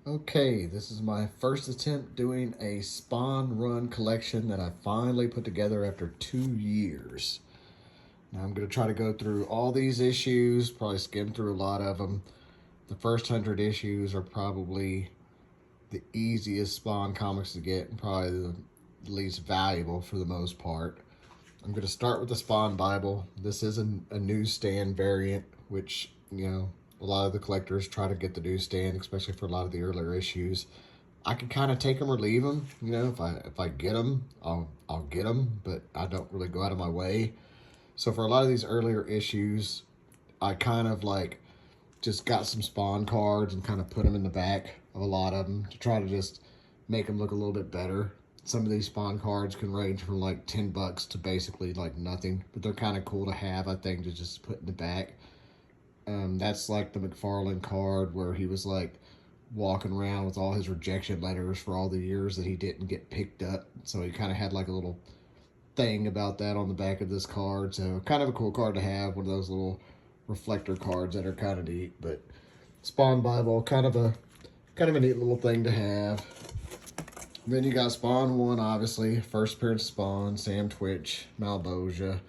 Okay, this is my first attempt doing a Spawn Run collection that I finally put together after 2 years. Now I'm going to try to go through all these issues, probably skim through a lot of them. The first 100 issues are probably the easiest Spawn comics to get and probably the least valuable for the most part. I'm going to start with the Spawn Bible. This is a newsstand variant, which, a lot of the collectors try to get the newsstand, especially for a lot of the earlier issues. I can kind of take them or leave them. If I get them, I'll get them, but I don't really go out of my way. So for a lot of these earlier issues, I kind of like just got some Spawn cards and kind of put them in the back of a lot of them to try to just make them look a little bit better. Some of these Spawn cards can range from like $10 to basically like nothing, but they're kind of cool to have, I think, to just put in the back. That's like the McFarlane card where he was like walking around with all his rejection letters for all the years that he didn't get picked up. So he kind of had like a little thing about that on the back of this card. So kind of a cool card to have, one of those little reflector cards that are kind of neat. But Spawn Bible, kind of a neat little thing to have. Then you got Spawn 1, obviously. First appearance of Spawn, Sam Twitch, Malbosia,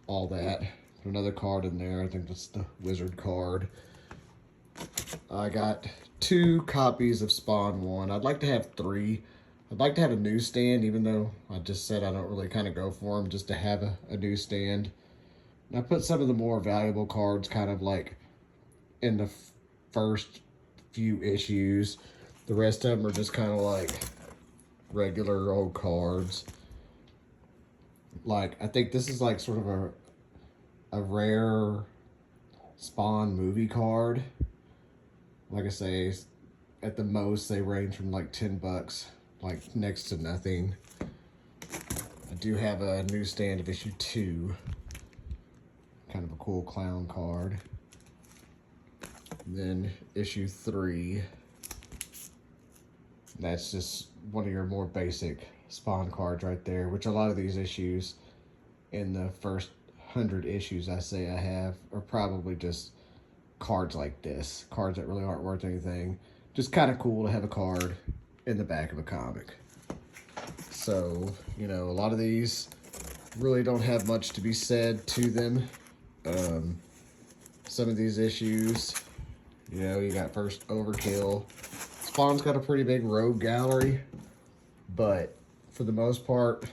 all that. Another card in there. I think that's the Wizard card. I got 2 copies of Spawn 1. I'd like to have 3. I'd like to have a newsstand, even though I just said I don't really kind of go for them, just to have a newsstand. And I put some of the more valuable cards kind of like in the first few issues. The rest of them are just kind of like regular old cards. Like, I think this is like sort of a rare Spawn movie card. Like I say, at the most they range from like $10, like next to nothing. I do have a newsstand of issue 2. Kind of a cool clown card. And then issue 3. That's just one of your more basic Spawn cards right there, which a lot of these issues in the first 100 issues I say I have are probably just cards like this. Cards that really aren't worth anything. Just kind of cool to have a card in the back of a comic. So, a lot of these really don't have much to be said to them. Some of these issues, you got first Overkill. Spawn's got a pretty big rogue gallery, but for the most part,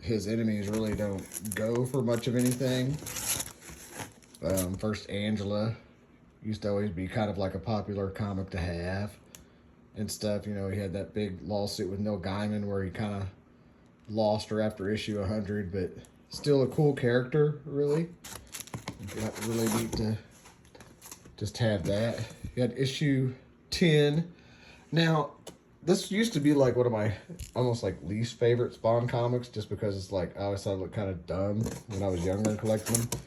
his enemies really don't go for much of anything. First Angela used to always be kind of like a popular comic to have and stuff. He had that big lawsuit with Neil Gaiman where he kind of lost her after issue 100, but still a cool character, really. Got really neat to just have that. You had issue 10. Now, this used to be like one of my almost like least favorite Spawn comics, just because it's like I always thought it looked kind of dumb when I was younger and collecting them.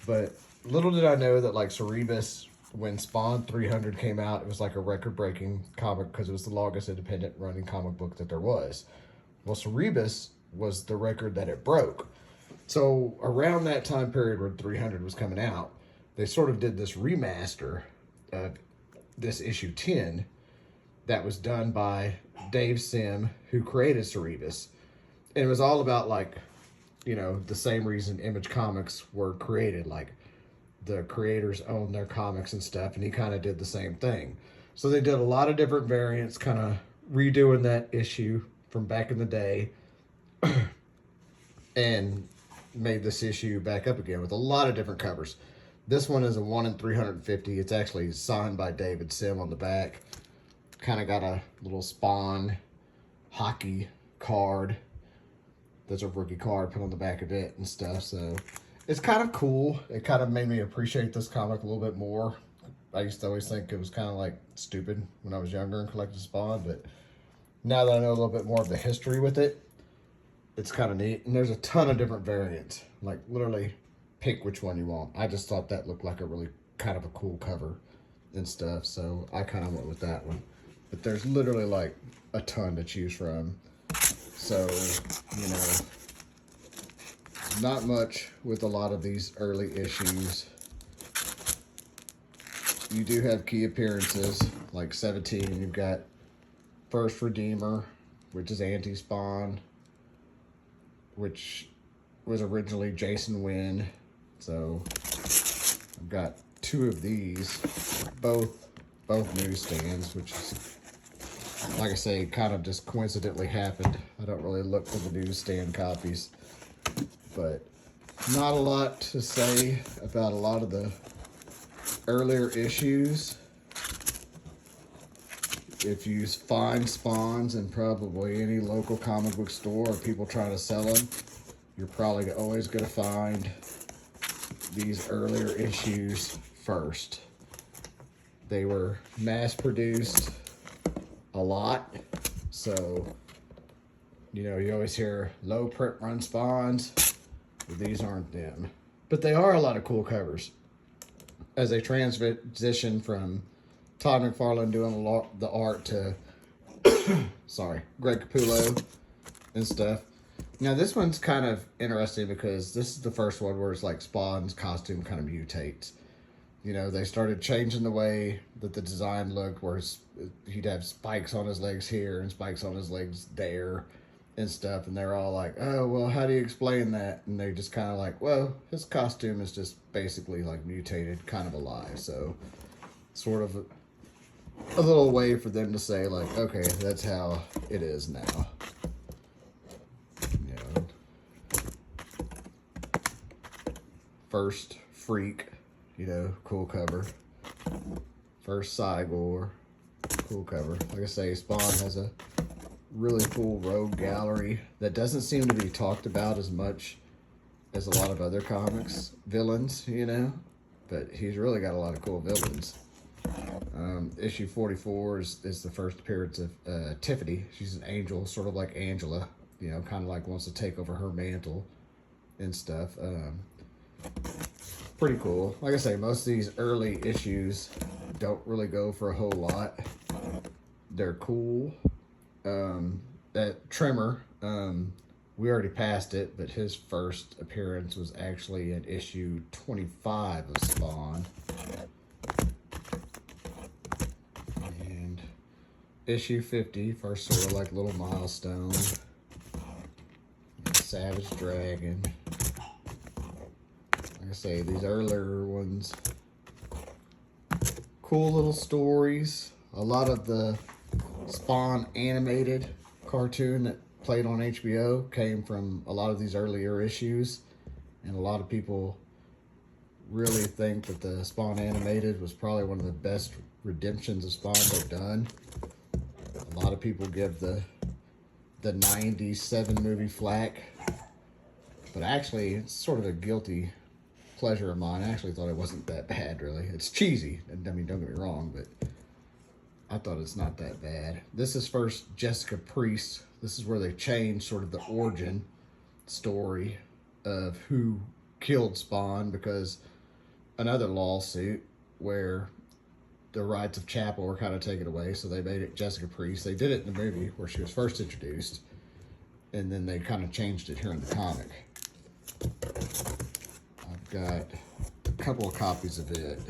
But little did I know that like Cerebus, when Spawn 300 came out, it was like a record-breaking comic because it was the longest independent running comic book that there was. Well, Cerebus was the record that it broke. So around that time period where 300 was coming out, they sort of did this remaster of this issue 10 that was done by Dave Sim, who created Cerebus. And it was all about like, the same reason Image Comics were created. Like, the creators owned their comics and stuff, and he kind of did the same thing. So they did a lot of different variants, kind of redoing that issue from back in the day, and made this issue back up again with a lot of different covers. This one is a 1 in 350. It's actually signed by David Sim on the back. Kind of got a little Spawn hockey card. There's a rookie card put on the back of it and stuff. So it's kind of cool. It kind of made me appreciate this comic a little bit more. I used to always think it was kind of like stupid when I was younger and collected Spawn, but now that I know a little bit more of the history with it, it's kind of neat. And there's a ton of different variants. Like, literally pick which one you want. I just thought that looked like a really kind of a cool cover and stuff, so I kind of went with that one. But there's literally like a ton to choose from. So, not much with a lot of these early issues. You do have key appearances. like 17, you've got First Redeemer, which is anti-Spawn, which was originally Jason Wynn. So I've got 2 of these, both newsstands, which is, like I say, kind of just coincidentally happened. I don't really look for the newsstand copies, but not a lot to say about a lot of the earlier issues. If you find Spawns in probably any local comic book store or people trying to sell them, you're probably always going to find these earlier issues first. They were mass produced a lot, so you know, you always hear low print run Spawns. But these aren't them, but they are a lot of cool covers as they transition from Todd McFarlane doing the art to Greg Capullo and stuff. Now this one's kind of interesting because this is the first one where it's like Spawn's costume kind of mutates. You know, they started changing the way that the design looked, where he'd have spikes on his legs here and spikes on his legs there and stuff. And they're all like, oh, well, how do you explain that? And they're just kind of like, well, his costume is just basically like mutated, kind of alive. So sort of a little way for them to say like, okay, that's how it is now. You know, First Freak, you know, cool cover. First Cygor, cool cover. Like I say, Spawn has a really cool rogue gallery that doesn't seem to be talked about as much as a lot of other comics villains, you know, but he's really got a lot of cool villains. Issue 44 is the first appearance of Tiffany. She's an angel, sort of like Angela, you know, kind of like wants to take over her mantle and stuff. Pretty cool. Like I say, most of these early issues don't really go for a whole lot. They're cool. That Tremor, we already passed it, but his first appearance was actually in issue 25 of Spawn. And issue 50, first sort of like little milestone. Savage Dragon. Like I say, these earlier ones, cool little stories. A lot of the Spawn animated cartoon that played on HBO came from a lot of these earlier issues, and a lot of people really think that the Spawn animated was probably one of the best redemptions of Spawn they've done. A lot of people give the 97 movie flack, but actually it's sort of a guilty pleasure of mine. I actually thought it wasn't that bad, really. It's cheesy, I mean, don't get me wrong, but I thought it's not that bad. This is first Jessica Priest. This is where they changed sort of the origin story of who killed Spawn, because another lawsuit where the rights of Chapel were kind of taken away, so they made it Jessica Priest. They did it in the movie where she was first introduced, and then they kind of changed it here in the comic. I've got a couple of copies of it.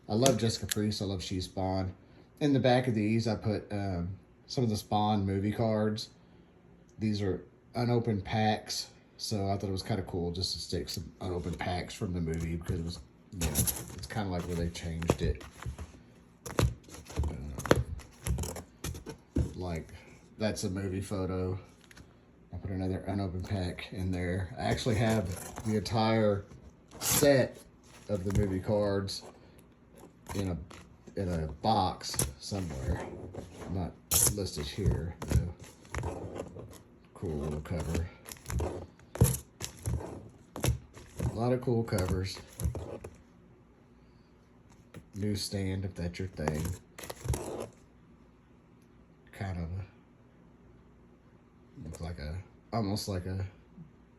I love Jessica Priest. I love She Spawn. In the back of these, I put some of the Spawn movie cards. These are unopened packs, so I thought it was kind of cool just to stick some unopened packs from the movie, because it was, you know, it's kind of like where they changed it. Like, that's a movie photo. I put another unopened pack in there. I actually have the entire set of the movie cards in a box somewhere. Not listed here. Cool little cover. A lot of cool covers. Newsstand, if that's your thing. Kind of looks like almost like a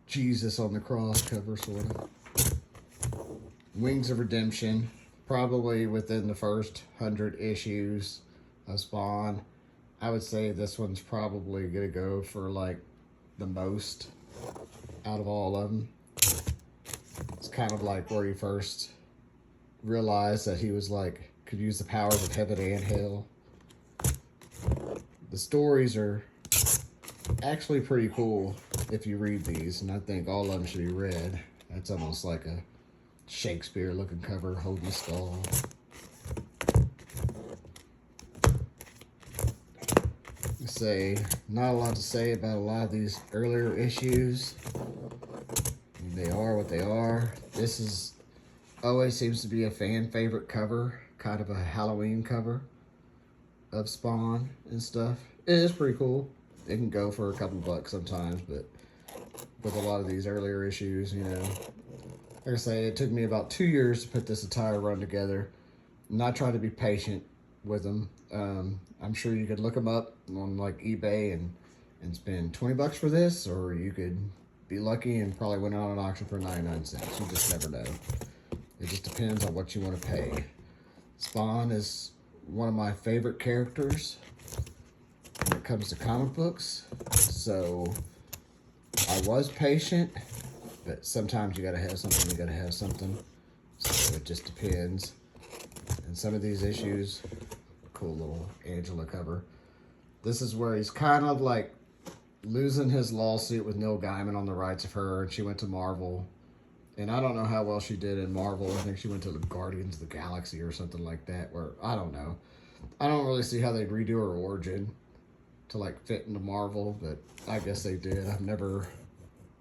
Jesus on the cross cover, sort of. Wings of Redemption, probably within the first 100 issues of Spawn. I would say this one's probably gonna go for like the most out of all of them. It's kind of like where he first realized that he was like could use the powers of heaven and hell. The stories are actually pretty cool if you read these, and I think all of them should be read. That's almost like a Shakespeare-looking cover, holding a skull. Say not a lot to say about a lot of these earlier issues. They are what they are. This is always seems to be a fan favorite cover, kind of a Halloween cover of Spawn and stuff. It is pretty cool. It can go for a couple bucks sometimes, but with a lot of these earlier issues, you know, like I say, it took me about 2 years to put this entire run together. And I try to be patient with them. I'm sure you could look them up on like eBay and spend 20 bucks for this, or you could be lucky and probably win on an auction for 99 cents. You just never know. It just depends on what you want to pay. Spawn is one of my favorite characters when it comes to comic books. So I was patient, but sometimes you gotta have something, you gotta have something. So it just depends. And some of these issues, cool little Angela cover. This is where he's kind of like losing his lawsuit with Neil Gaiman on the rights of her, and she went to Marvel. And I don't know how well she did in Marvel. I think she went to the Guardians of the Galaxy or something like that, where I don't know. I don't really see how they'd redo her origin to like fit into Marvel, but I guess they did. I've never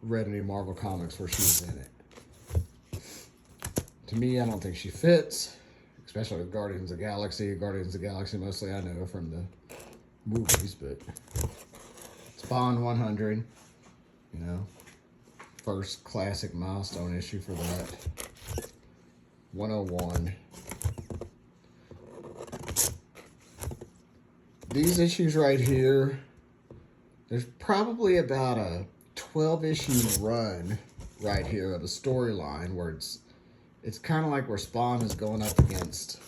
read any Marvel comics where she was in it. To me, I don't think she fits, especially with Guardians of the Galaxy. Guardians of the Galaxy mostly I know from the movies, but Spawn 100, you know, first classic milestone issue for that. 101. These issues right here, there's probably about a 12-issue run right here of a storyline where it's kind of like where Spawn is going up against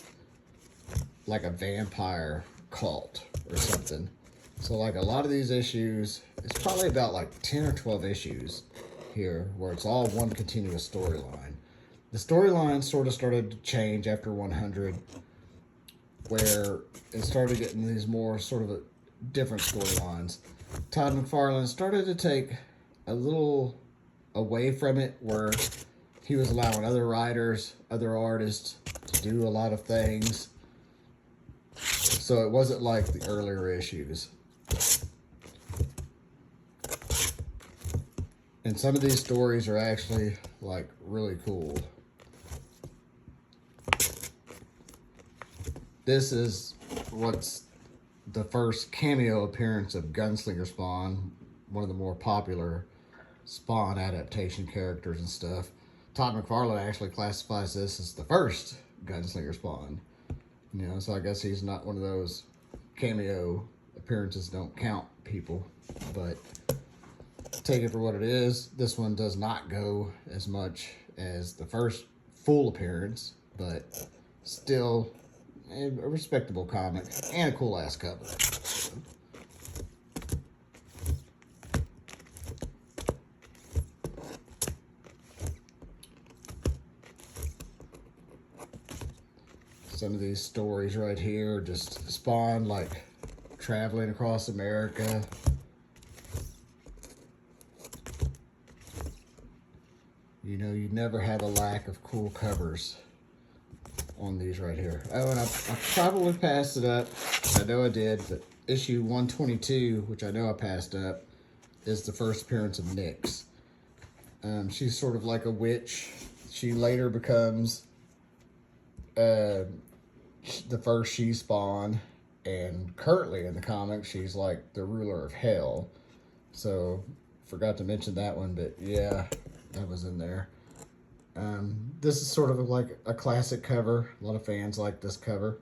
like a vampire cult or something. So like a lot of these issues, it's probably about like 10 or 12 issues here where it's all one continuous storyline. The storyline sort of started to change after 100, where it started getting these more sort of different storylines. Todd McFarlane started to take a little away from it, where he was allowing other writers, other artists to do a lot of things. So it wasn't like the earlier issues. And some of these stories are actually like really cool. This is what's the first cameo appearance of Gunslinger Spawn, one of the more popular Spawn adaptation characters and stuff. Todd McFarlane actually classifies this as the first Gunslinger Spawn. You know, so I guess he's not one of those cameo appearances don't count people, but take it for what it is. This one does not go as much as the first full appearance, but still a respectable comic and a cool ass cover. Some of these stories right here just Spawn like traveling across America. You know, you never have a lack of cool covers on these right here. Oh, and I probably passed it up. I know I did, but issue 122, which I know I passed up, is the first appearance of Nyx. She's sort of like a witch. She later becomes the first She-Spawn, and currently in the comics, she's like the ruler of hell. So, forgot to mention that one, but yeah, that was in there. This is sort of like a classic cover. A lot of fans like this cover.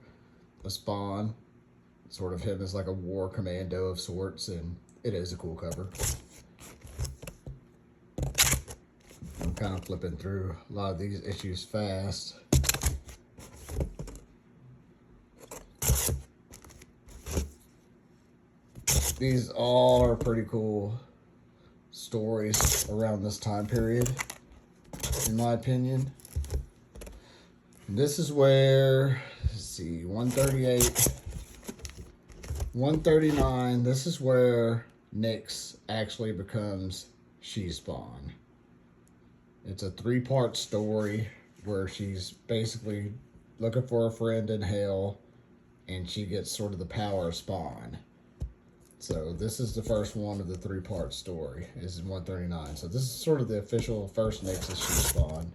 A Spawn, sort of him as like a war commando of sorts, and it is a cool cover. I'm kind of flipping through a lot of these issues fast. These all are pretty cool stories around this time period, in my opinion. And this is where see, 138, 139. This is where Nyx actually becomes She-Spawn. It's a 3-part story where she's basically looking for a friend in hell, and she gets sort of the power of Spawn. So this is the first one of the 3-part story, is in 139. So this is sort of the official first Nyx as She-Spawn.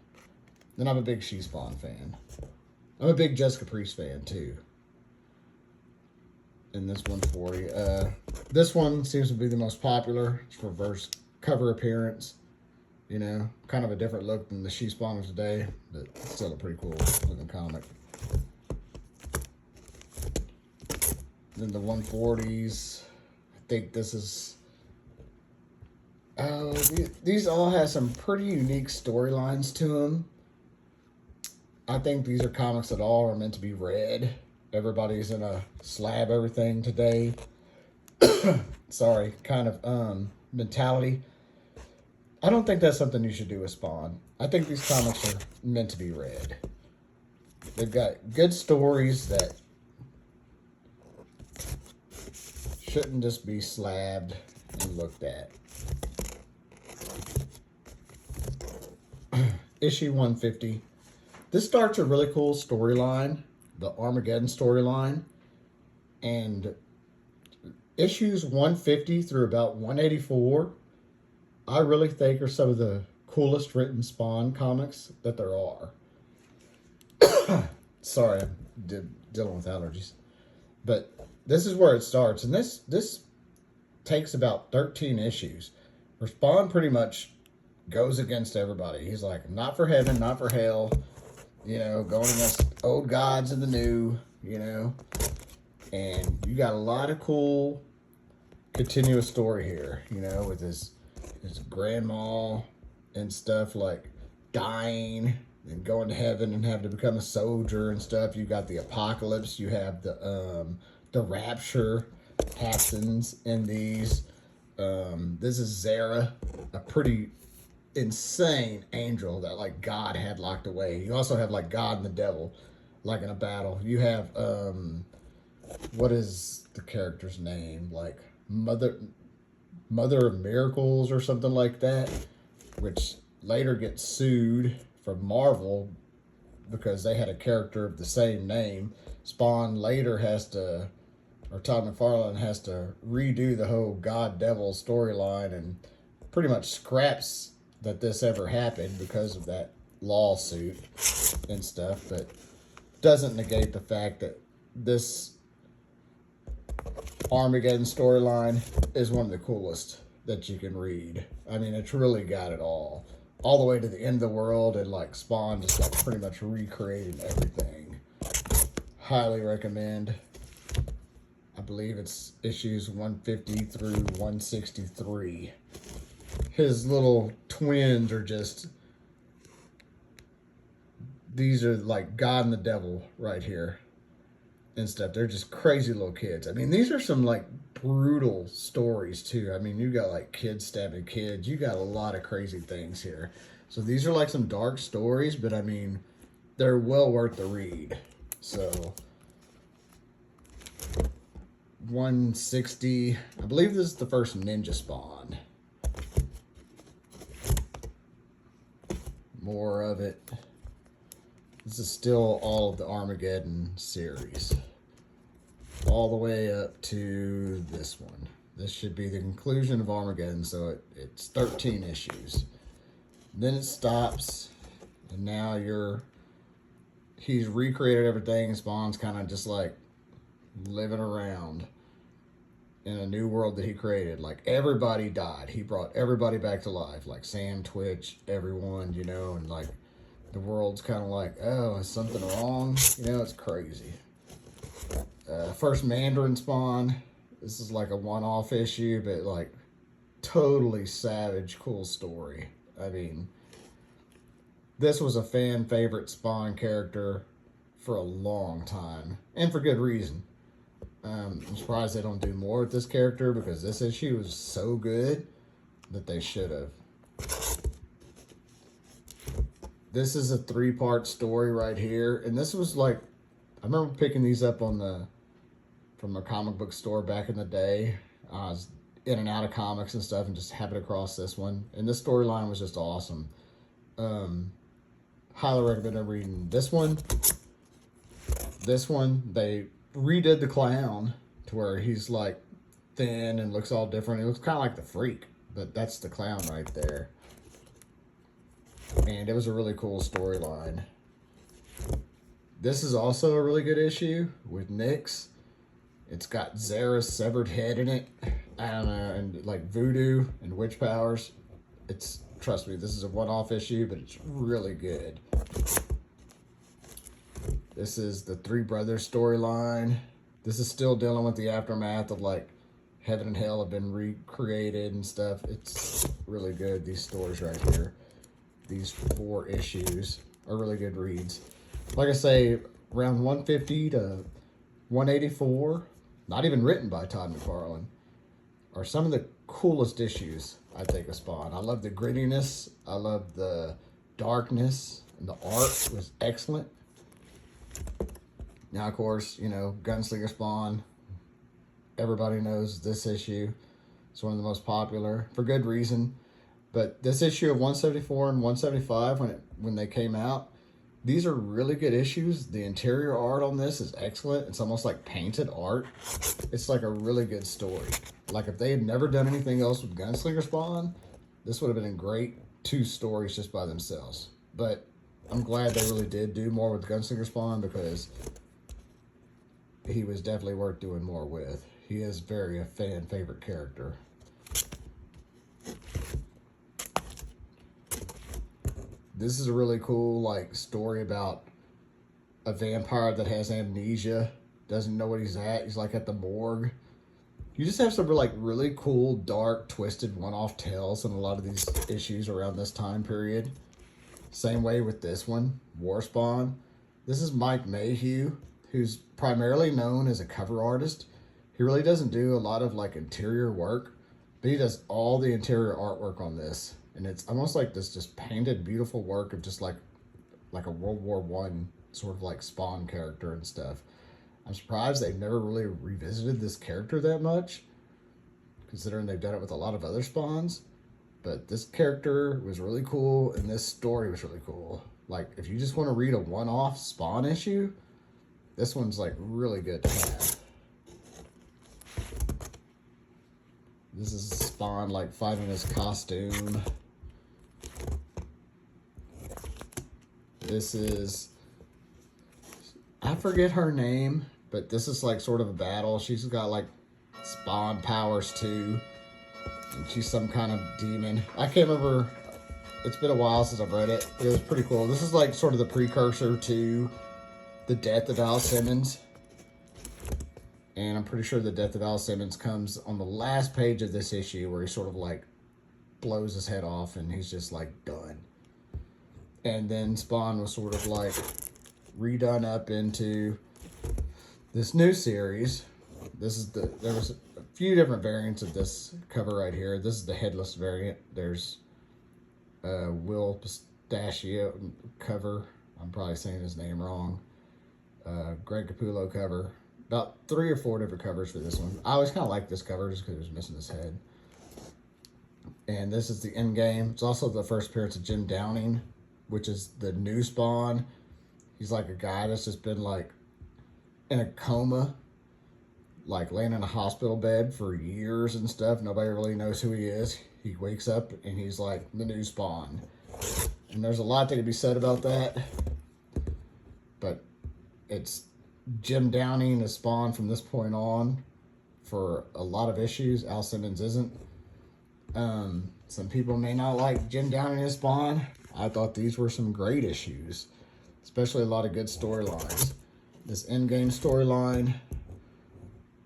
And I'm a big She-Spawn fan. I'm a big Jessica Priest fan too. In this 140. This one seems to be the most popular. It's for first cover appearance. You know, kind of a different look than the She-Spawn of today, but still a pretty cool looking comic. Then the 140s. I think this is... these all have some pretty unique storylines to them. I think these are comics that all are meant to be read. Everybody's in a slab everything today. Sorry, kind of mentality. I don't think that's something you should do with Spawn. I think these comics are meant to be read. They've got good stories that shouldn't just be slabbed and looked at. Issue 150. This starts a really cool storyline, the Armageddon storyline. And issues 150 through about 184, I really think are some of the coolest written Spawn comics that there are. Sorry, I'm dealing with allergies. But this is where it starts. And this takes about 13 issues, where Spawn pretty much goes against everybody. He's like, not for heaven, not for hell. You know, going against old gods and the new, you know. And you got a lot of cool continuous story here, you know, with his grandma and stuff, like dying and going to heaven and having to become a soldier and stuff. You got the apocalypse. You have the rapture happens in these. This is Zara, a pretty insane angel that like God had locked away. You also have like God and the devil, like in a battle. You have what is the character's name? Like Mother of Miracles or something like that, which later gets sued from Marvel because they had a character of the same name. Spawn later has to, or Todd McFarlane has to redo the whole God-Devil storyline and pretty much scraps that this ever happened because of that lawsuit and stuff, but doesn't negate the fact that this Armageddon storyline is one of the coolest that you can read. I mean, it's really got it all the way to the end of the world, and like Spawn just like pretty much recreating everything. Highly recommend. I believe it's issues 150 through 163. His little twins are just, these are like God and the devil right here and stuff. They're just crazy little kids. I mean, these are some like brutal stories too. I mean, you got like kids stabbing kids. You got a lot of crazy things here. So these are like some dark stories, but I mean, they're well worth the read. So 160, I believe this is the first Ninja Spawn. More of it. This is still all of the Armageddon series. All the way up to this one. This should be the conclusion of Armageddon, so it's 13 issues. Then it stops, and now he's recreated everything. Spawn's kind of just like living around in a new world that he created. Like, everybody died. He brought everybody back to life. Like Sam, Twitch, everyone, you know, and like the world's kind of like, oh, is something wrong? You know, it's crazy. First Mandarin Spawn. This is like a one-off issue, but like totally savage, cool story. I mean, this was a fan favorite Spawn character for a long time, and for good reason. I'm surprised they don't do more with this character, because this issue was so good that they should have. This is a 3-part story right here, and this was like I remember picking these up from a comic book store back in the day. I was in and out of comics and stuff and just happened across this one. And this storyline was just awesome. Highly recommend reading this one. This one, they redid the clown to where he's like thin and looks all different. It looks kind of like the Freak, but that's the clown right there. And it was a really cool storyline. This is also a really good issue with Nyx. It's got Zara's severed head in it. I don't know, and like voodoo and witch powers. Trust me, this is a one-off issue, but it's really good. This is the Three Brothers storyline. This is still dealing with the aftermath of like Heaven and Hell have been recreated and stuff. It's really good, these stories right here. These 4 issues are really good reads. Like I say, around 150 to 184, not even written by Todd McFarlane, are some of the coolest issues, I think, of Spawn. I love the grittiness. I love the darkness. And the art was excellent. Now, of course, you know, Gunslinger Spawn. Everybody knows this issue. It's one of the most popular, for good reason. But this issue of 174 and 175, when they came out, these are really good issues. The interior art on this is excellent. It's almost like painted art. It's like a really good story. Like if they had never done anything else with Gunslinger Spawn, this would have been a great 2 stories just by themselves. But I'm glad they really did do more with Gunslinger Spawn because he was definitely worth doing more with. He is very a fan favorite character. This is a really cool like story about a vampire that has amnesia, doesn't know what he's at. He's like at the morgue. You just have some like really cool, dark, twisted one-off tales in a lot of these issues around this time period. Same way with this one, War Spawn. This is Mike Mayhew, who's primarily known as a cover artist. He really doesn't do a lot of like interior work, but he does all the interior artwork on this. And it's almost like this just painted beautiful work of just like a World War I sort of like Spawn character and stuff. I'm surprised they've never really revisited this character that much, considering they've done it with a lot of other Spawns. But this character was really cool, and this story was really cool. Like, if you just want to read a one-off Spawn issue, this one's like really good to have. This is Spawn like fighting his costume. This is, I forget her name, but this is like sort of a battle. She's got like Spawn powers too. And she's some kind of demon. I can't remember. It's been a while since I've read it. It was pretty cool. This is like sort of the precursor to the death of Al Simmons. And I'm pretty sure the death of Al Simmons comes on the last page of this issue where he sort of like blows his head off and he's just like done. And then Spawn was sort of like redone up into this new series. There was a few different variants of this cover right here. This is the headless variant. There's Will Pistachio cover. I'm probably saying his name wrong. Greg Capullo cover. About 3 or 4 different covers for this one. I always kind of like this cover just because it was missing his head. And this is the Endgame. It's also the first appearance of Jim Downing, which is the new Spawn. He's like a guy that's just been like in a coma, like laying in a hospital bed for years and stuff. Nobody really knows who he is. He wakes up and he's like the new Spawn. And there's a lot that could be said about that. But it's Jim Downing is Spawn from this point on for a lot of issues. Al Simmons isn't. Some people may not like Jim Downing as Spawn. I thought these were some great issues, especially a lot of good storylines. This Endgame storyline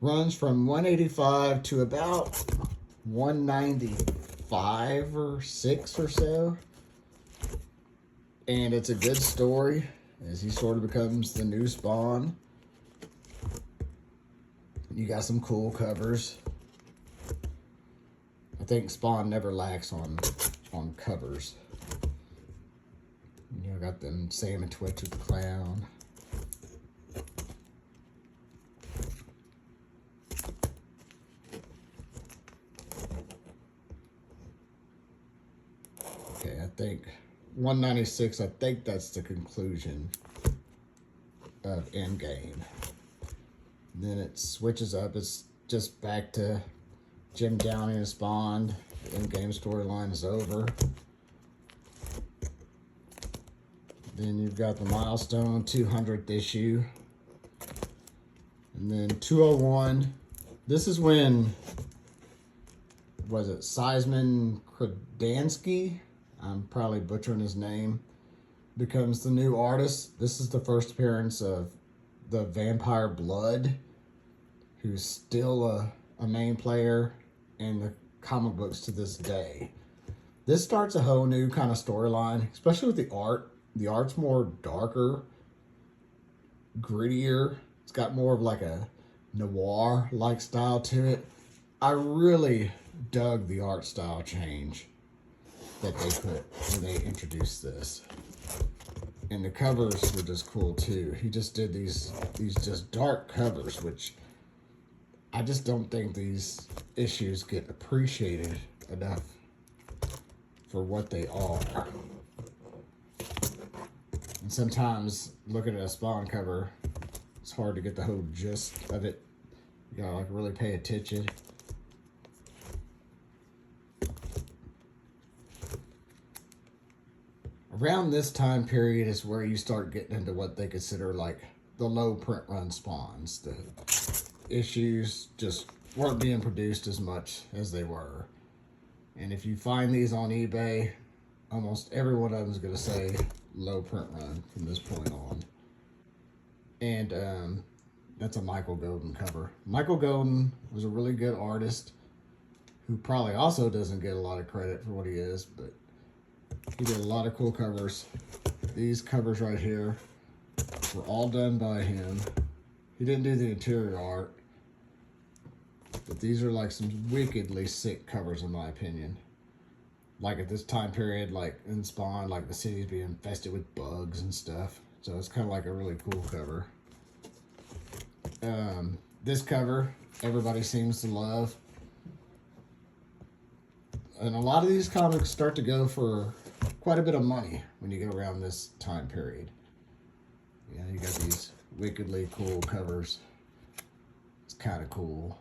runs from 185 to about 195 or 6 or so. And it's a good story as he sort of becomes the new Spawn. You got some cool covers. I think Spawn never lacks on covers. You know, got them Sam and Twitch with the clown. think. 196, I think that's the conclusion of Endgame. Then it switches up. It's just back to Jim Downey as Bond. The Endgame storyline is over. Then you've got the milestone 200th issue. And then 201. This is when, was it Seisman Kradansky? I'm probably butchering his name. Becomes the new artist. This is the first appearance of the Vampire Blood, who's still a main player in the comic books to this day. This starts a whole new kind of storyline, especially with the art. The art's more darker, grittier. It's got more of like a noir-like style to it. I really dug the art style change that they put when they introduced this. And the covers were just cool too. He just did these just dark covers, which I just don't think these issues get appreciated enough for what they are. And sometimes looking at a Spawn cover, it's hard to get the whole gist of it. You gotta like really pay attention. Around this time period is where you start getting into what they consider like the low print run Spawns. The issues just weren't being produced as much as they were. And if you find these on eBay, almost every one of them is going to say low print run from this point on. And that's a Michael Golden cover. Michael Golden was a really good artist who probably also doesn't get a lot of credit for what he is, but he did a lot of cool covers. These covers right here were all done by him. He didn't do the interior art, but these are like some wickedly sick covers in my opinion. Like at this time period, like in Spawn, like the city's being infested with bugs and stuff. So it's kind of like a really cool cover. This cover, everybody seems to love. And a lot of these comics start to go for quite a bit of money when you get around this time period. Yeah, you got these wickedly cool covers. It's kind of cool.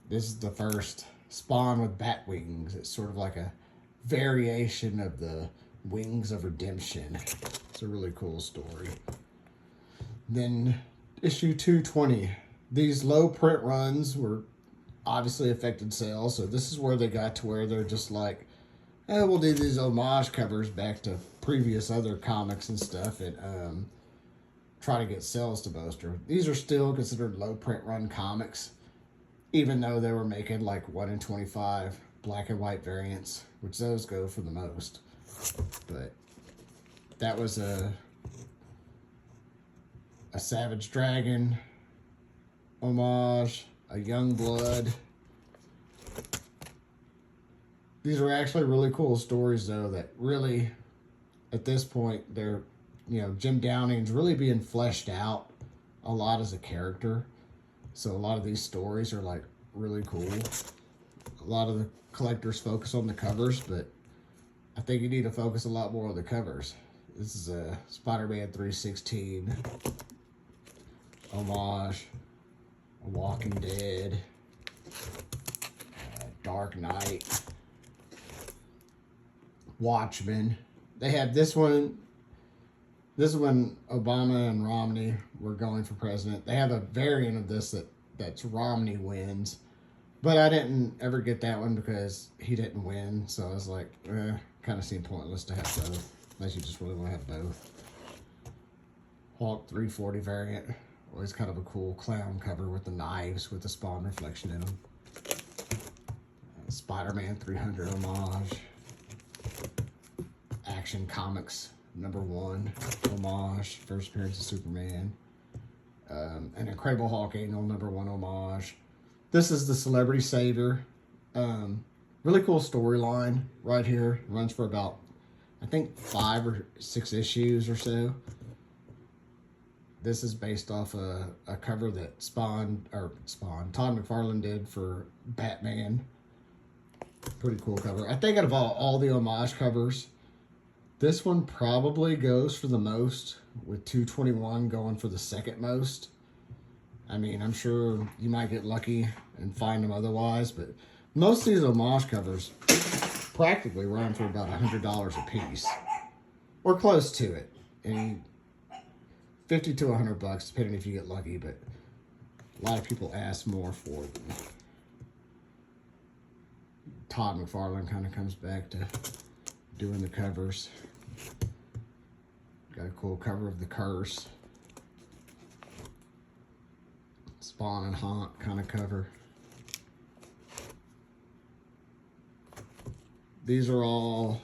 This is the first Spawn with bat wings. It's sort of like a variation of the Wings of Redemption. It's a really cool story. Then issue 220. These low print runs were obviously affected sales, so this is where they got to where they're just like, we'll do these homage covers back to previous other comics and stuff and try to get sales to bolster. These are still considered low print run comics, even though they were making like 1 in 25 black and white variants, which those go for the most. But that was a Savage Dragon homage, a Young Blood. These are actually really cool stories though, that really at this point they're, you know, Jim Downing's really being fleshed out a lot as a character. So a lot of these stories are like really cool. A lot of the collectors focus on the covers, but I think you need to focus a lot more on the covers. This is a Spider-Man 316 homage, a Walking Dead, Dark Knight, Watchmen. They had this one. This is when Obama and Romney were going for president. They have a variant of this that's Romney wins. But I didn't ever get that one because he didn't win. So I was like, kind of seemed pointless to have both. Unless you just really want to have both. Hulk 340 variant. Always kind of a cool clown cover with the knives with the Spawn reflection in them. Spider-Man 300 homage. Action Comics #1 homage. First appearance of Superman. An Incredible Hulk annual #1 homage. This is the Celebrity Savior. Really cool storyline right here. Runs for about, I think, 5 or 6 issues or so. This is based off a cover that Todd McFarlane did for Batman. Pretty cool cover. I think out of all the homage covers, this one probably goes for the most, with 221 going for the second most. I mean, I'm sure you might get lucky and find them otherwise, but most of these homage covers practically run for about $100 a piece, or close to it. And 50 to 100 bucks, depending if you get lucky, but a lot of people ask more for them. Todd McFarlane kind of comes back to doing the covers. Got a cool cover of The Curse. Spawn and Haunt kind of cover. These are all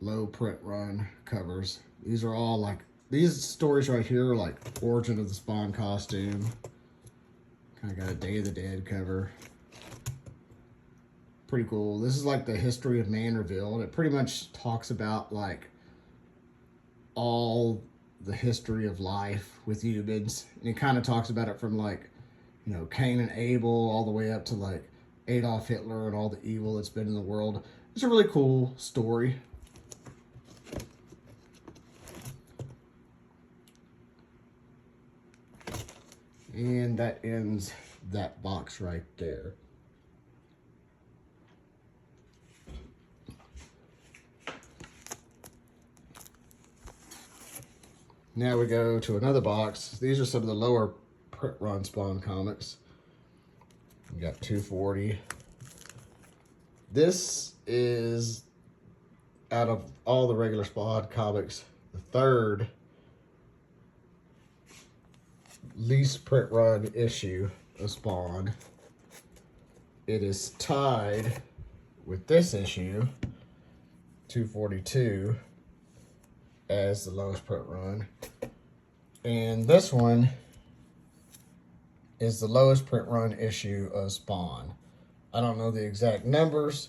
low print run covers. These are all like, these stories right here are like origin of the Spawn costume. Kind of got a Day of the Dead cover. Pretty cool. This is like the history of Man Revealed. It pretty much talks about like all the history of life with humans, and it kind of talks about it from like, you know, Cain and Abel all the way up to like Adolf Hitler and all the evil that's been in the world. It's a really cool story. And that ends that box right there. Now we go to another box. These are some of the lower print run Spawn comics. We got 240. This is, out of all the regular Spawn comics, the third least print run issue of Spawn. It is tied with this issue, 242, as the lowest print run. And this one is the lowest print run issue of Spawn. I don't know the exact numbers,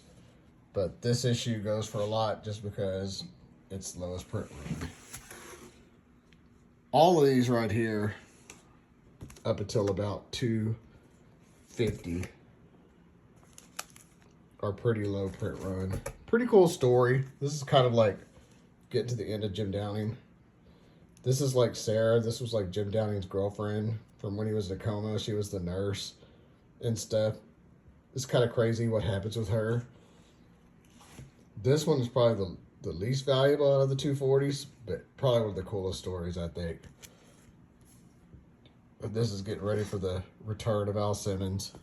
but this issue goes for a lot just because it's the lowest print run. All of these right here, up until about 250, are pretty low print run. Pretty cool story. This is kind of like getting to the end of Jim Downing. This is like Sarah. This was like Jim Downing's girlfriend from when he was in a coma. She was the nurse and stuff. It's kind of crazy what happens with her. This one is probably the least valuable out of the 240s, but probably one of the coolest stories, I think. But this is getting ready for the return of Al Simmons.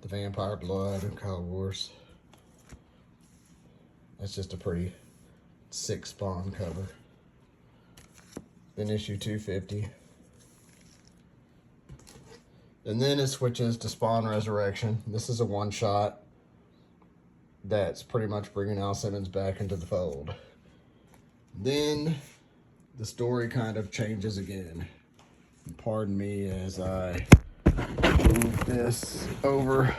The Vampire Blood and Kyle Wars. That's just a pretty sick Spawn cover. Then issue 250. And then it switches to Spawn Resurrection. This is a one-shot that's pretty much bringing Al Simmons back into the fold. Then the story kind of changes again. Pardon me as I move this over.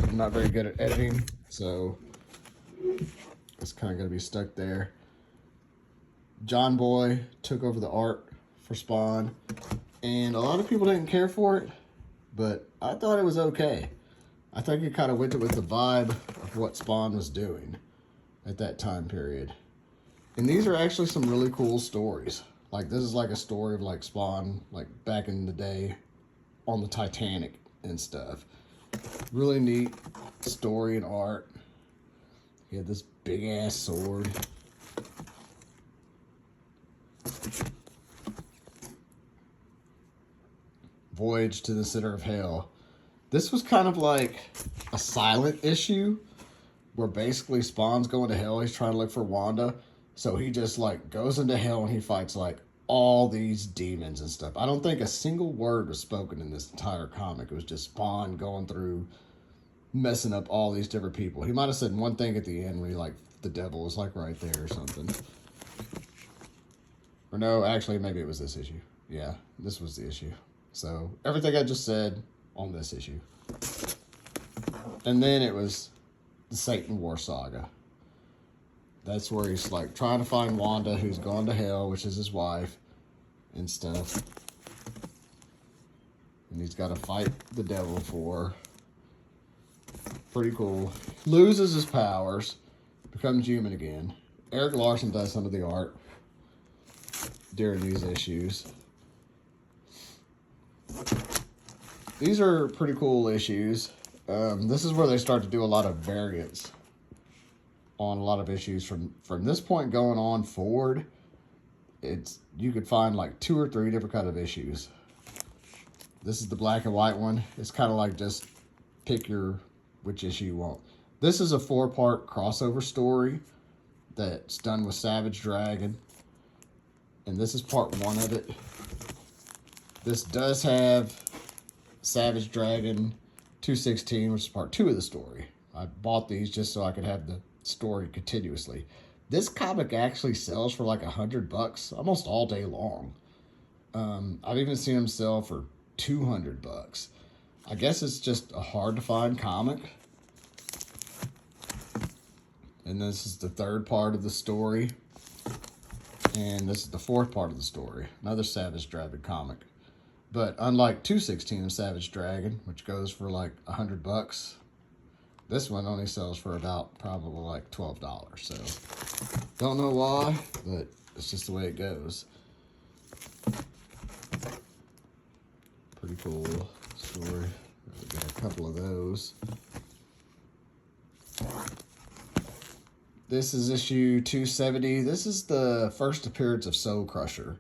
I'm not very good at editing, so it's kind of going to be stuck there. John Boy took over the art for Spawn, and a lot of people didn't care for it, but I thought it was okay. I think it kind of went with the vibe of what Spawn was doing at that time period. And these are actually some really cool stories. Like, this is like a story of like Spawn, like back in the day on the Titanic and stuff. Really neat story and art. He had this big ass sword. Voyage to the Center of Hell. This was kind of like a silent issue where basically Spawn's going to hell. He's trying to look for Wanda. So he just like goes into hell and he fights like all these demons and stuff. I don't think a single word was spoken in this entire comic. It was just Spawn going through messing up all these different people. He might have said one thing at the end where he like the devil was like right there or something. Or no, actually maybe it was this issue. Yeah, this was the issue. So everything I just said on this issue. And then it was the Satan War Saga. That's where he's like trying to find Wanda, who's gone to hell, which is his wife and stuff. And he's got to fight the devil for her. Pretty cool. Loses his powers, becomes human again. Eric Larson does some of the art during these issues. These are pretty cool issues. This is where they start to do a lot of variants on a lot of issues. From this point going on forward, you could find like 2 or 3 different kind of issues. This is the black and white one. It's kind of like just pick which issue you want. This is a 4-part crossover story that's done with Savage Dragon, and this is part 1 of it. This does have Savage Dragon 216, which is part 2 of the story. I bought these just so I could have the story continuously. This comic actually sells for like $100 almost all day long. I've even seen them sell for $200. I guess it's just a hard to find comic. And this is the 3rd part of the story. And this is the 4th part of the story. Another Savage Dragon comic. But unlike 216 of Savage Dragon, which goes for like $100, this one only sells for about probably like $12. So don't know why, but it's just the way it goes. Pretty cool story. We got a couple of those. This is issue 270. This is the first appearance of Soul Crusher.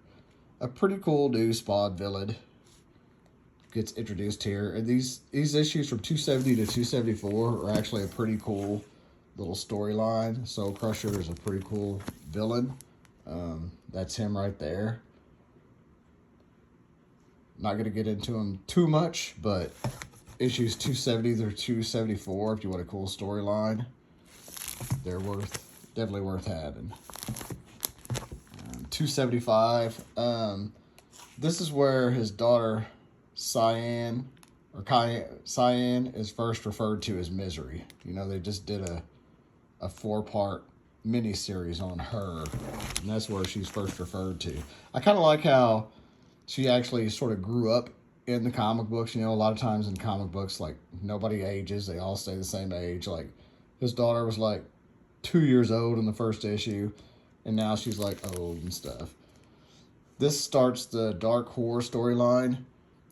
A pretty cool new Spawn villain gets introduced here. And these issues from 270 to 274 are actually a pretty cool little storyline. Soul Crusher is a pretty cool villain. That's him right there. Not going to get into him too much, but issues 270 through 274, if you want a cool storyline, they're definitely worth having. 275. This is where his daughter Cyan is first referred to as Misery. You know, they just did a 4-part miniseries on her, and that's where she's first referred to. I kind of like how she actually sort of grew up in the comic books. You know, a lot of times in comic books, like, nobody ages. They all stay the same age. Like, his daughter was like 2 years old in the first issue, and now she's like old and stuff. This starts the Dark Horror storyline.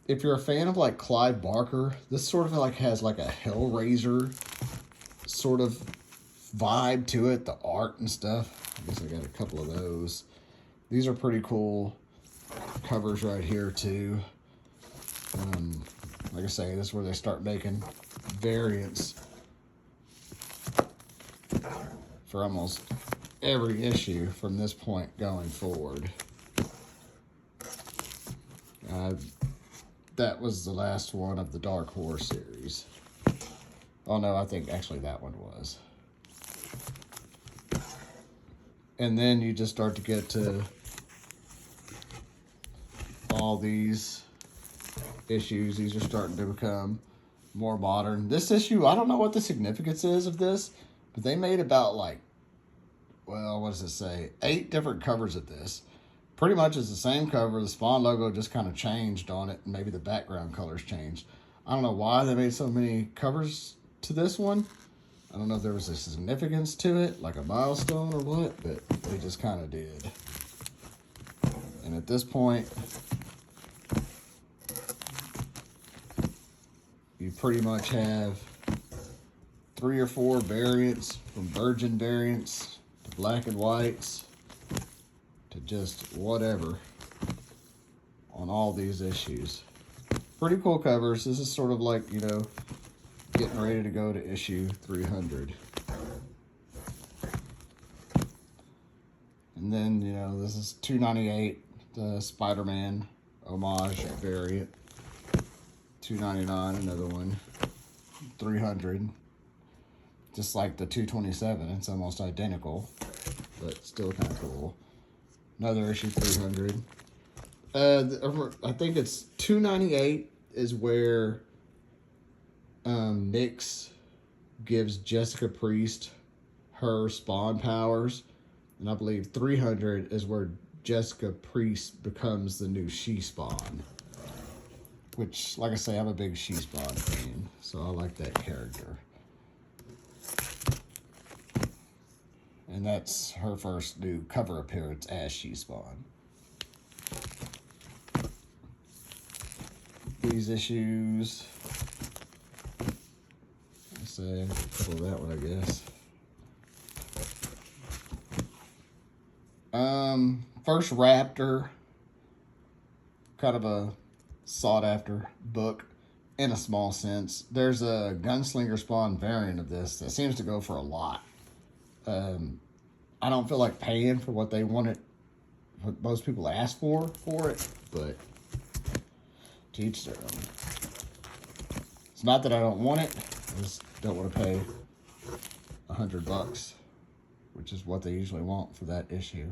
If you're a fan of like Clive Barker, this sort of like has like a Hellraiser sort of vibe to it, the art and stuff. I guess I got a couple of those. These are pretty cool covers right here too. Like I say, this is where they start making variants for almost every issue from this point going forward. That was the last one of the Dark Horror series. Oh no, I think actually that one was. And then you just start to get to all these issues. These are starting to become more modern. This issue, I don't know what the significance is of this, but they made about like, well, what does it say? 8 different covers of this. Pretty much it's the same cover. The Spawn logo just kind of changed on it, and maybe the background colors changed. I don't know why they made so many covers to this one. I don't know if there was a significance to it, like a milestone or what, but they just kind of did. And at this point, you pretty much have 3 or 4 variants, from virgin variants to black and whites to just whatever on all these issues. Pretty cool covers. This is sort of like, you know, getting ready to go to issue 300. And then, you know, this is 298, the Spider-Man homage variant. 299, another one. 300. Just like the 227, it's almost identical, but still kind of cool. Another issue 300. I think it's 298 is where Nyx gives Jessica Priest her Spawn powers, and I believe 300 is where Jessica Priest becomes the new She-Spawn. Which, like I say, I'm a big She-Spawn fan, so I like that character. And that's her first new cover appearance as She-Spawn. These issues, let's say, pull that one, I guess. First Raptor, kind of a sought after book in a small sense. There's a Gunslinger Spawn variant of this that seems to go for a lot. I don't feel like paying for what they wanted, what most people ask for it, but to each their own. It's not that I don't want it, I just don't want to pay $100, which is what they usually want for that issue.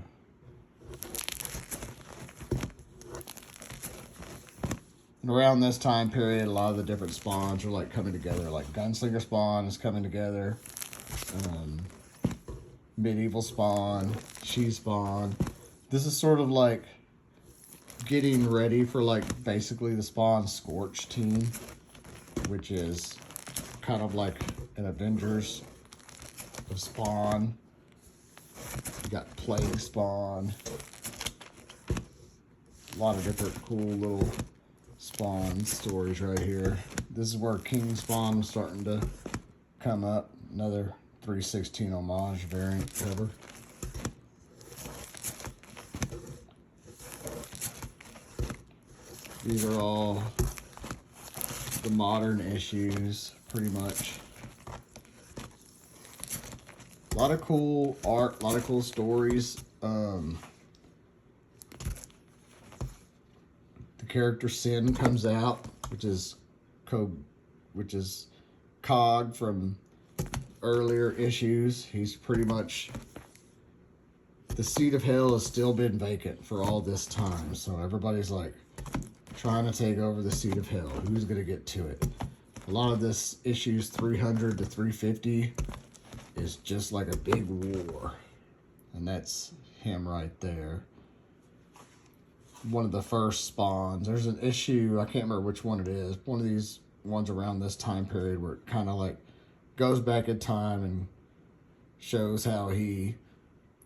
And around this time period, a lot of the different spawns are like coming together. Like Gunslinger Spawn is coming together. Medieval Spawn, She-Spawn. This is sort of like getting ready for like basically the Spawn Scorch team, which is kind of like an Avengers of Spawn. You got Plague Spawn. A lot of different cool little Spawn stories right here. This is where King Spawn was starting to come up. Another 316 homage variant cover. These are all the modern issues, pretty much. A lot of cool art, a lot of cool stories. The character Sin comes out, which is Cog from earlier issues. He's pretty much, the seat of hell has still been vacant for all this time, so everybody's like trying to take over the seat of hell. Who's gonna get to it? A lot of this issues 300 to 350 is just like a big war, and that's him right there. One of the first spawns. There's an issue, I can't remember which one it is, one of these ones around this time period where it kind of like goes back in time and shows how he,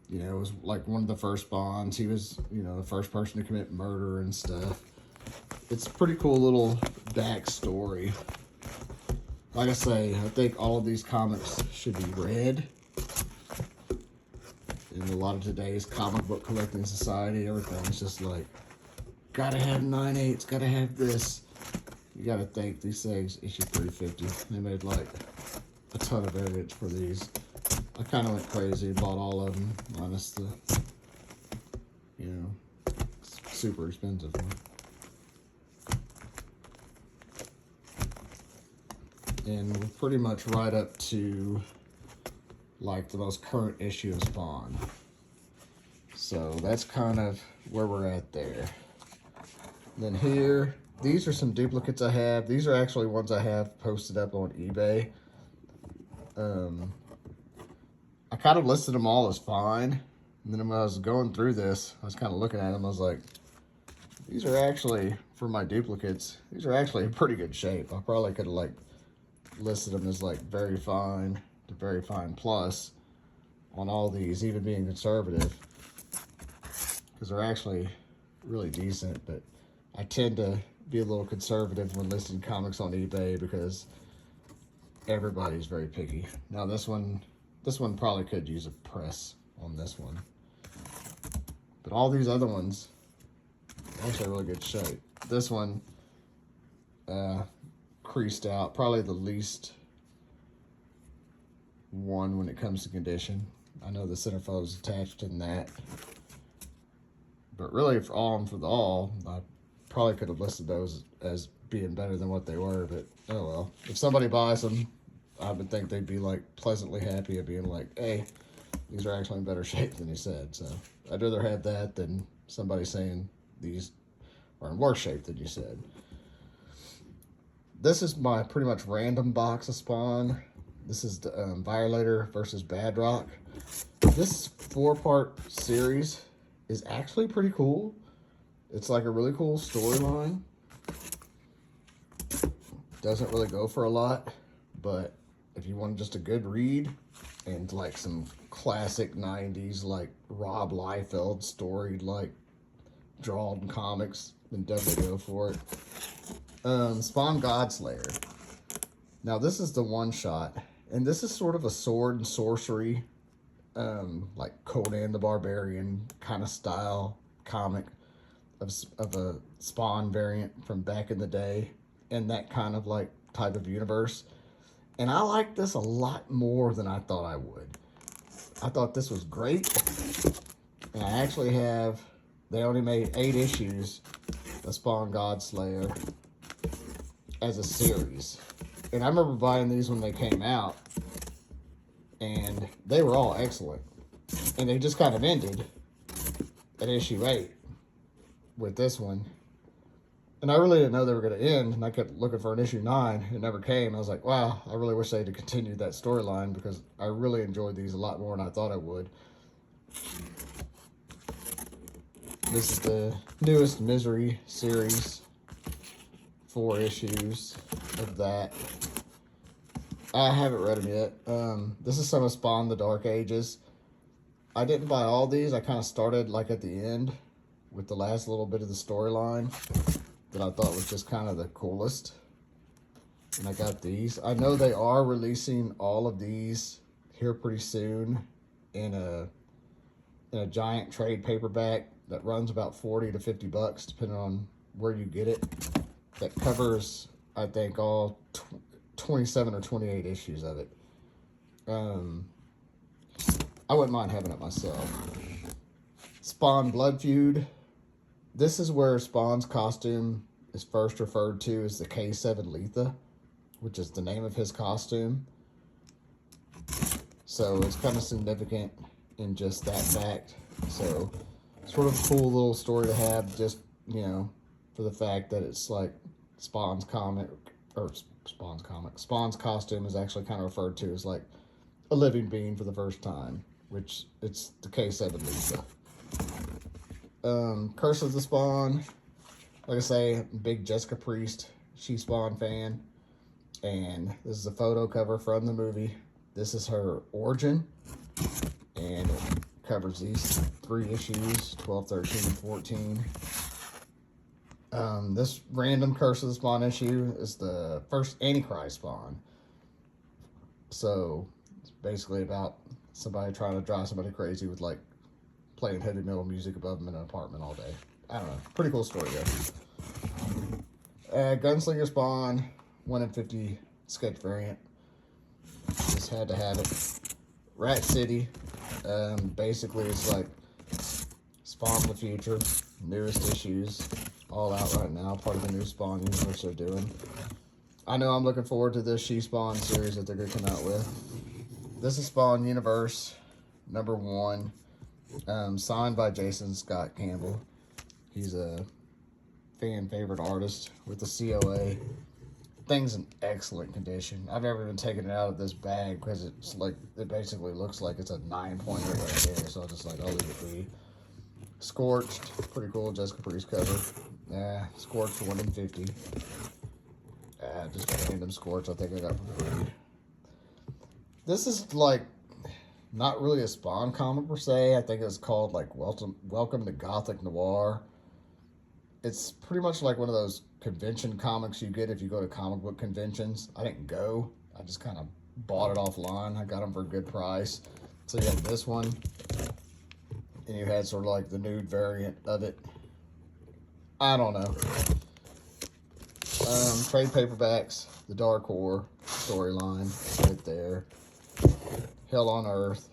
you know, was like one of the first spawns. He was, you know, the first person to commit murder and stuff. It's a pretty cool little backstory. Like I say, I think all of these comics should be read. In a lot of today's comic book collecting society, everything's just like, gotta have 9/8, gotta have this. You gotta think these things, issue 350. They made like a ton of variants for these. I kind of went crazy and bought all of them, minus the, you know, super expensive one. And we're pretty much right up to like the most current issue of Spawn. So that's kind of where we're at there. Then here, these are some duplicates I have. These are actually ones I have posted up on eBay. I kind of listed them all as fine. And then when I was going through this, I was kind of looking at them. I was like, these are actually, for my duplicates, these are actually in pretty good shape. I probably could have like listed them as like very fine to very fine plus on all these, even being conservative, because they're actually really decent. But I tend to be a little conservative when listing comics on eBay because everybody's very picky. Now this one probably could use a press on this one, but all these other ones actually really good shape. This one creased out, probably the least one when it comes to condition. I know the centerfold is attached in that, but really for all, I probably could have listed those as being better than what they were, but oh well. If somebody buys them, I would think they'd be like pleasantly happy of being like, hey, these are actually in better shape than you said. So I'd rather have that than somebody saying these are in worse shape than you said. This is my pretty much random box of Spawn. This is the Violator versus Badrock. This 4-part series is actually pretty cool. It's like a really cool storyline. Doesn't really go for a lot, but if you want just a good read, and like some classic 90s like Rob Liefeld story like drawn comics, then definitely go for it. Spawn Godslayer. Now this is the one shot, and this is sort of a sword and sorcery, like Conan the Barbarian kind of style comic of a Spawn variant from back in the day, and that kind of like type of universe. And I like this a lot more than I thought I would. I thought this was great. And I actually have, they only made 8 issues of Spawn Godslayer as a series. And I remember buying these when they came out, and they were all excellent. And they just kind of ended at issue 8 with this one. And I really didn't know they were going to end, and I kept looking for an issue 9. It never came. I was like, wow, I really wish they had continued that storyline, because I really enjoyed these a lot more than I thought I would. This is the newest Misery series. 4 issues of that. I haven't read them yet. This is some of Spawn the Dark Ages. I didn't buy all these. I kind of started like at the end with the last little bit of the storyline that I thought was just kind of the coolest. And I got these. I know they are releasing all of these here pretty soon in a giant trade paperback that runs about 40 to 50 bucks depending on where you get it. That covers, I think, all 27 or 28 issues of it. I wouldn't mind having it myself. Spawn Blood Feud. This is where Spawn's costume is first referred to as the K7 Letha, which is the name of his costume. So it's kind of significant in just that fact. So sort of a cool little story to have, just, you know, for the fact that it's like Spawn's costume is actually kind of referred to as like a living being for the first time, which it's the K7 Letha. Curse of the Spawn. Like I say, big Jessica Priest She-Spawn fan. And this is a photo cover from the movie. This is her origin. And it covers these 3 issues, 12, 13, and 14. This random Curse of the Spawn issue is the first Antichrist Spawn. So it's basically about somebody trying to drive somebody crazy with like playing heavy metal music above them in an apartment all day. I don't know. Pretty cool story though. Gunslinger Spawn, 1 in 50 sketch variant. Just had to have it. Rat City. Basically it's like Spawn the Future. Newest issues. All out right now. Part of the new Spawn universe they're doing. I know I'm looking forward to this She-Spawn series that they're going to come out with. This is Spawn Universe number 1. Signed by Jason Scott Campbell. He's a fan favorite artist with the COA. Thing's in excellent condition. I've never even taken it out of this bag because it's like, it basically looks like it's a 9-pointer right there. So I'm just like, I'll leave it be. Scorched, pretty cool Jessica Priest cover. Scorched 1 in 50. Just got a random Scorch I think I got for free. This is like not really a Spawn comic per se. I think it's called like Welcome to Gothic Noir. It's pretty much like one of those convention comics you get if you go to comic book conventions. I didn't go. I just kind of bought it offline. I got them for a good price. So you have this one. And you had sort of like the nude variant of it. I don't know. Trade paperbacks. The Dark Horror storyline right there. Hell on Earth.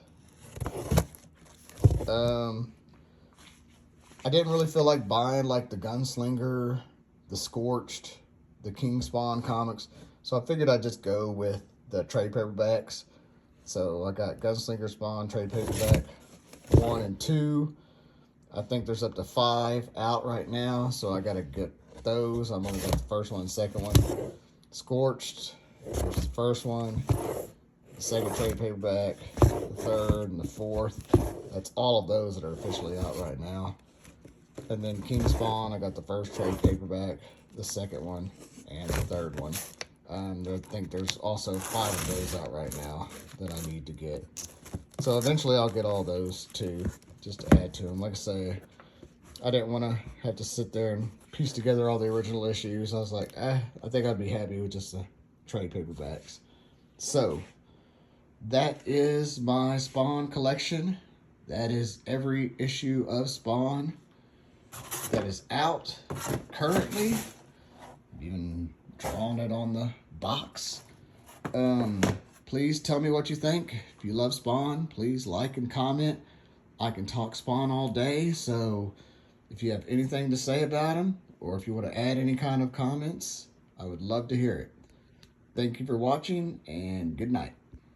I didn't really feel like buying like the Gunslinger, the Scorched, the King Spawn comics. So I figured I'd just go with the trade paperbacks. So I got Gunslinger Spawn trade paperback 1 and 2. I think there's up to 5 out right now, so I gotta get those. I'm only got the first one and second one. Scorched, there's the first one, the second trade paperback, the third and the fourth. That's all of those that are officially out right now. And then King Spawn, I got the first trade paperback, the second one, and the third one. I think there's also 5 of those out right now that I need to get. So eventually I'll get all those too, just to add to them. Like I say, I didn't want to have to sit there and piece together all the original issues. I was like, I think I'd be happy with just the trade paperbacks. So that is my Spawn collection. That is every issue of Spawn that is out currently. Even drawn it on the box. Please tell me what you think. If you love Spawn, please like and comment. I can talk Spawn all day, so if you have anything to say about him, or if you want to add any kind of comments, I would love to hear it. Thank you for watching, and good night.